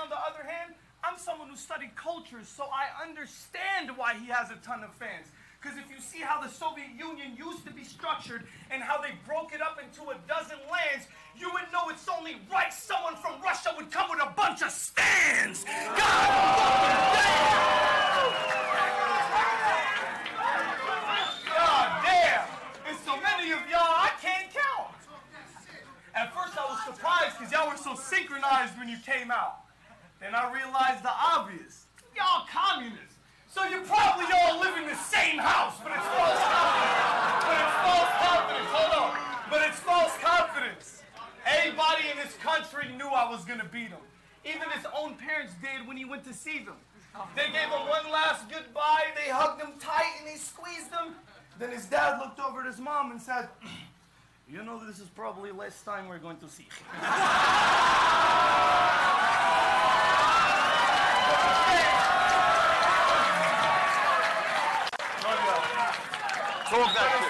on the other hand, I'm someone who studied cultures, so I understand why he has a ton of fans. Because if you see how the Soviet Union used to be structured and how they broke it up into a dozen lands, you would know it's only right someone from Russia would come with a bunch of stands. God damn! And so many of y'all I can't count. At first I was surprised because y'all were so synchronized when you came out. Then I realized the obvious. Y'all communists. So you probably all live in the same house, but it's false confidence. But it's false confidence. Hold on. But it's false confidence. Everybody in this country knew I was going to beat him. Even his own parents did when he went to see them. They gave him one last goodbye. They hugged him tight and they squeezed him. Then his dad looked over at his mom and said, "You know, this is probably the last time we're going to see him." His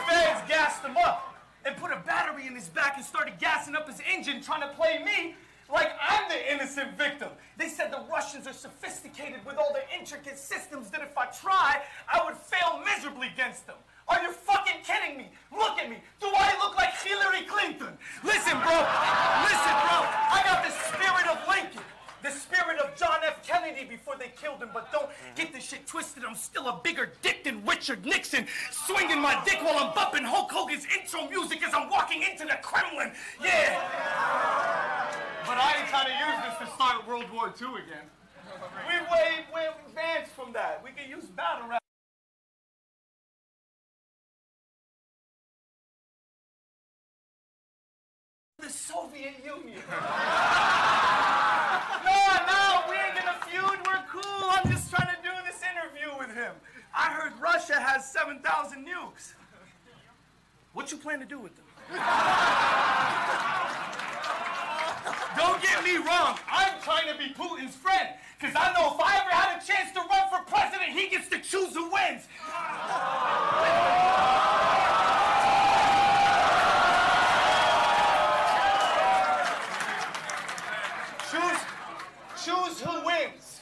fans gassed him up and put a battery in his back and started gassing up his engine, trying to play me like I'm the innocent victim. They said the Russians are sophisticated with all their intricate systems that if I try, I would fail miserably against them. Are you fucking kidding me? Look at me. Do I look like Hillary Clinton? Listen, bro. Listen, bro. I got the spirit of Lincoln. The spirit of John F. Kennedy before they killed him, but don't get this shit twisted. I'm still a bigger dick than Richard Nixon, swinging my dick while I'm bumping Hulk Hogan's intro music as I'm walking into the Kremlin. Yeah. But I ain't trying to use this to start World War II again. We way advanced from that. We can use battle rap. The Soviet Union. No, we ain't gonna feud. We're cool. I'm just trying to do this interview with him. I heard Russia has 7,000 nukes. What you plan to do with them? Don't get me wrong. I'm trying to be Putin's friend. Because I know if I ever had a chance to run for president, he gets to choose who wins. Choose who wins.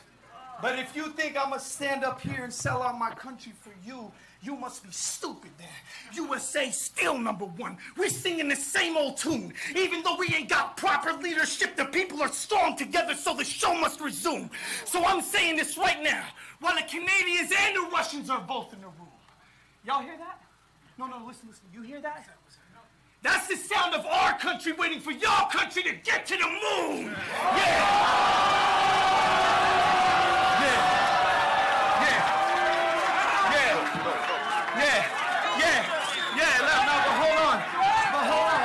But if you think I'm gonna stand up here and sell out my country for you, you must be stupid then. USA still #1. We're singing the same old tune. Even though we ain't got proper leadership, the people are strong together, so the show must resume. So I'm saying this right now, while the Canadians and the Russians are both in the room. Y'all hear that? No, listen. You hear that? That's the sound of our country waiting for your country to get to the moon.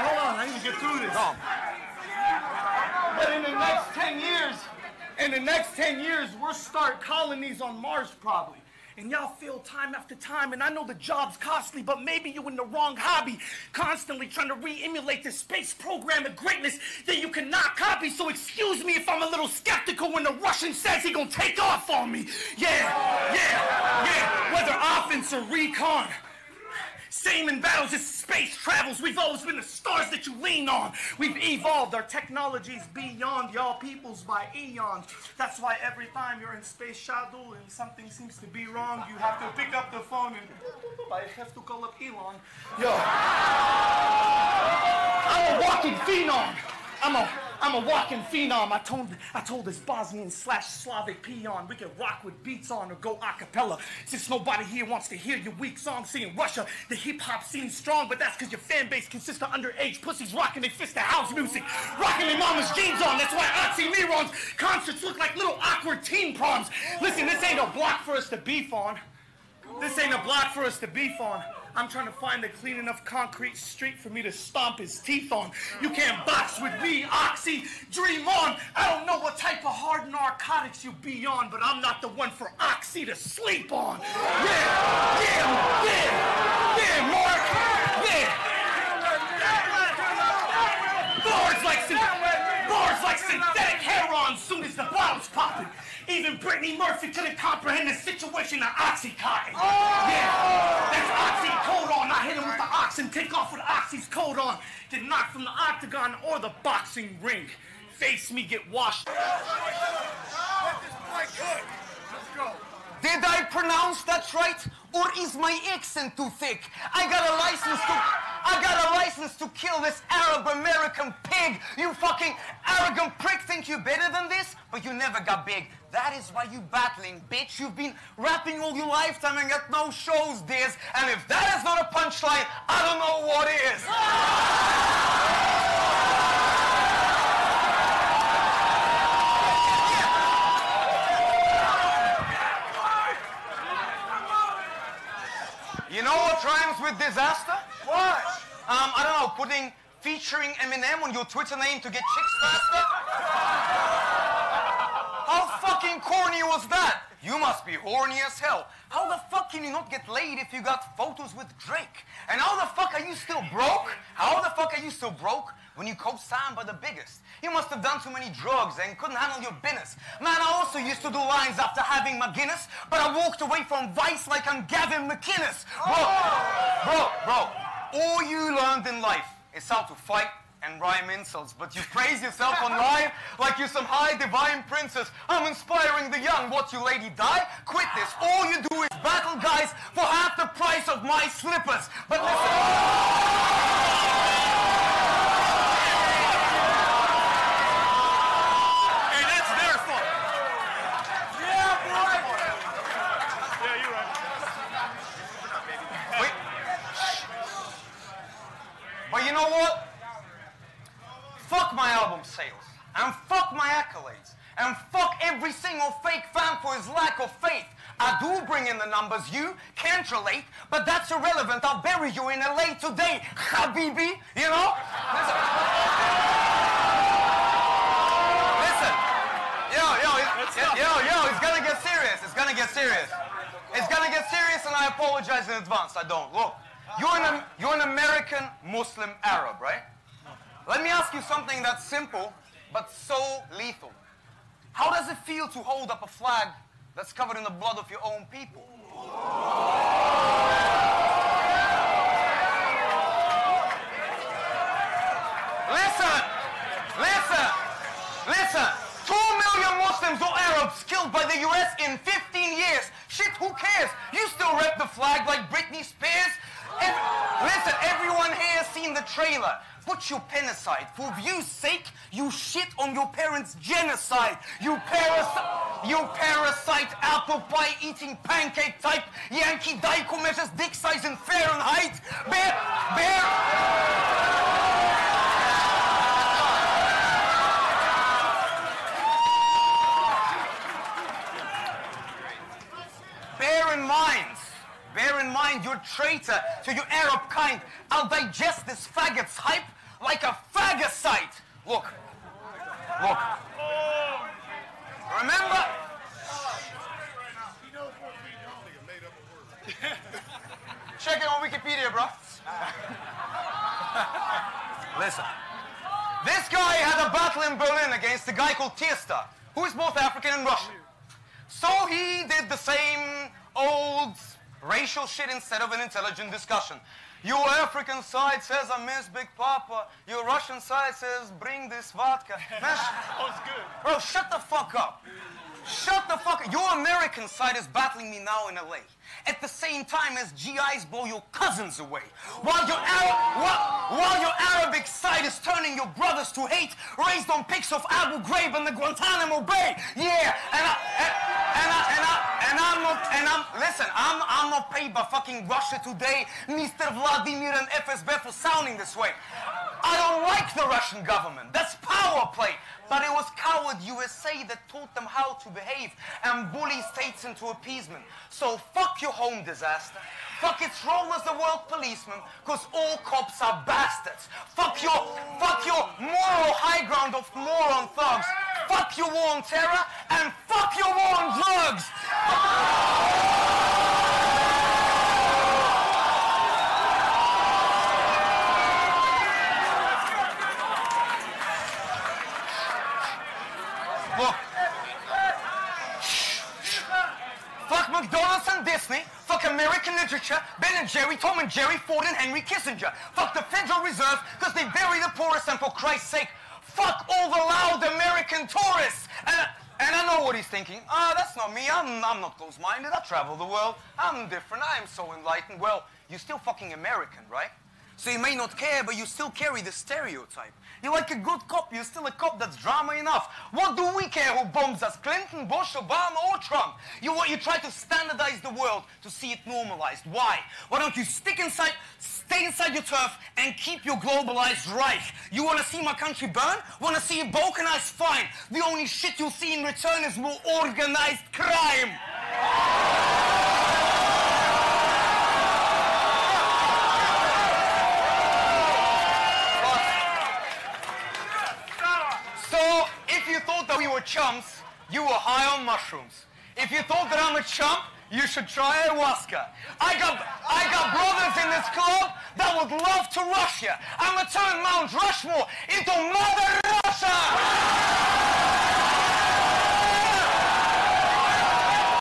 Hold on. I need to get through this. But in the next 10 years, we'll start colonies on Mars probably. And y'all fail time after time, and I know the job's costly, but maybe you're in the wrong hobby, constantly trying to re-emulate the space program of greatness that you cannot copy, so excuse me if I'm a little skeptical when the Russian says he gonna take off on me. Whether offense or recon, same in battles as space travels, we've always been the stars that you lean on. We've evolved, our technologies beyond y'all peoples by eons. That's why every time you're in space shuttle and something seems to be wrong, you have to pick up the phone and I have to call up Elon. Yo, I'm a walking phenom. I'm a walking phenom. I told this Bosnian/Slavic peon we could rock with beats on or go a cappella. Since nobody here wants to hear your weak song singing Russia, the hip-hop scene's strong, but that's because your fan base consists of underage pussies rocking their fist to house music, rocking their mama's jeans on. That's why OXXXYMIRON's concerts look like little awkward teen proms. Listen, this ain't a block for us to beef on. I'm trying to find a clean enough concrete street for me to stomp his teeth on. You can't box with me, Oxy. Dream on. I don't know what type of hard narcotics you be on, but I'm not the one for Oxy to sleep on. Mark. Bars like synthetic heroin soon as the bottle's popping. Even Brittany Murphy couldn't comprehend the situation of Oxycontin. That's oxycodone. I hit him with the ox and take off with Oxy's coat on. Get knocked from the octagon or the boxing ring. Face me, get washed. Did I pronounce that right? Or is my accent too thick? I got a license to kill this Arab American pig. You fucking arrogant prick think you're better than this? But you never got big. That is why you battling, bitch. You've been rapping all your lifetime and got no shows, Diz. And if that is not a punchline, I don't know what is. You know what rhymes with disaster? What? I don't know, featuring Eminem on your Twitter name to get chicks faster? How fucking corny was that? You must be horny as hell. How the fuck can you not get laid if you got photos with Drake? And how the fuck are you still broke? How the fuck are you still broke when you co-signed by the biggest? You must have done too many drugs and couldn't handle your business. Man, I also used to do lines after having my Guinness, but I walked away from Vice like I'm Gavin McInnes. Bro, all you learned in life is how to fight and rhyme insults, but you praise yourself on live like you're some high divine princess. I'm inspiring the young. What, you lady die? Quit this. All you do is battle guys for half the price of my slippers. But listen. But you know what? Fuck my album sales, and fuck my accolades, and fuck every single fake fan for his lack of faith. I do bring in the numbers, you can't relate, but that's irrelevant. I'll bury you in LA today, Habibi, you know? Listen. It's gonna get serious. It's gonna get serious. It's gonna get serious, and I apologize in advance. I don't. Look. You're an American Muslim Arab, right? Let me ask you something that's simple, but so lethal. How does it feel to hold up a flag that's covered in the blood of your own people? Listen. 2 million Muslims or Arabs killed by the US in 15 years. Shit, who cares? You still rep the flag like Britney Spears? Listen, everyone here has seen the trailer. Put your pen aside. For view's sake, you shit on your parents' genocide. You parasite, apple pie eating pancake type, Yankee Daiko measures dick size in Fahrenheit. Bear in mind, you're a traitor to your Arab kind. I'll digest this faggot's hype like a phagocyte. Look. Remember? Check it on Wikipedia, bro. Listen. This guy had a battle in Berlin against a guy called Tiesto, who is both African and Russian. So he did the same old racial shit instead of an intelligent discussion. Your African side says I miss Big Papa. Your Russian side says bring this vodka. Man, That was good. bro, shut the fuck up. Shut the fuck up. Your American side is battling me now in LA. At the same time as GIs blow your cousins away. While your Arabic side is turning your brothers to hate, raised on pics of Abu Ghraib and the Guantanamo Bay. Yeah, I'm not paid by fucking Russia Today, Mr. Vladimir and FSB for sounding this way. I don't like the Russian government. That's power play. But it was coward USA that taught them how to behave and bully states into appeasement. So fuck your home disaster. Fuck its role as a world policeman, because all cops are bastards. Fuck your moral high ground of moron thugs. Fuck your war on terror, and fuck your war on drugs. Look. Fuck McDonald's and Disney. Fuck American literature, Ben and Jerry, Tom and Jerry, Ford and Henry Kissinger. Fuck the Federal Reserve, because they bury the poorest, and for Christ's sake, fuck all the loud American tourists. And I know what he's thinking. Ah, that's not me. I'm not close-minded. I travel the world. I'm different. I am so enlightened. Well, you're still fucking American, right? So you may not care, but you still carry the stereotype. You're like a good cop. You're still a cop that's drama enough. What do we care who bombs us? Clinton, Bush, Obama, or Trump? You try to standardize the world to see it normalized. Why? Why don't you stay inside your turf and keep your globalized Reich? You want to see my country burn? Want to see it balkanized? Fine. The only shit you'll see in return is more organized crime. So, if you thought that we were chumps, you were high on mushrooms. If you thought that I'm a chump, you should try ayahuasca. I got brothers in this club that would love to rush you. I'm gonna turn Mount Rushmore into Mother Russia!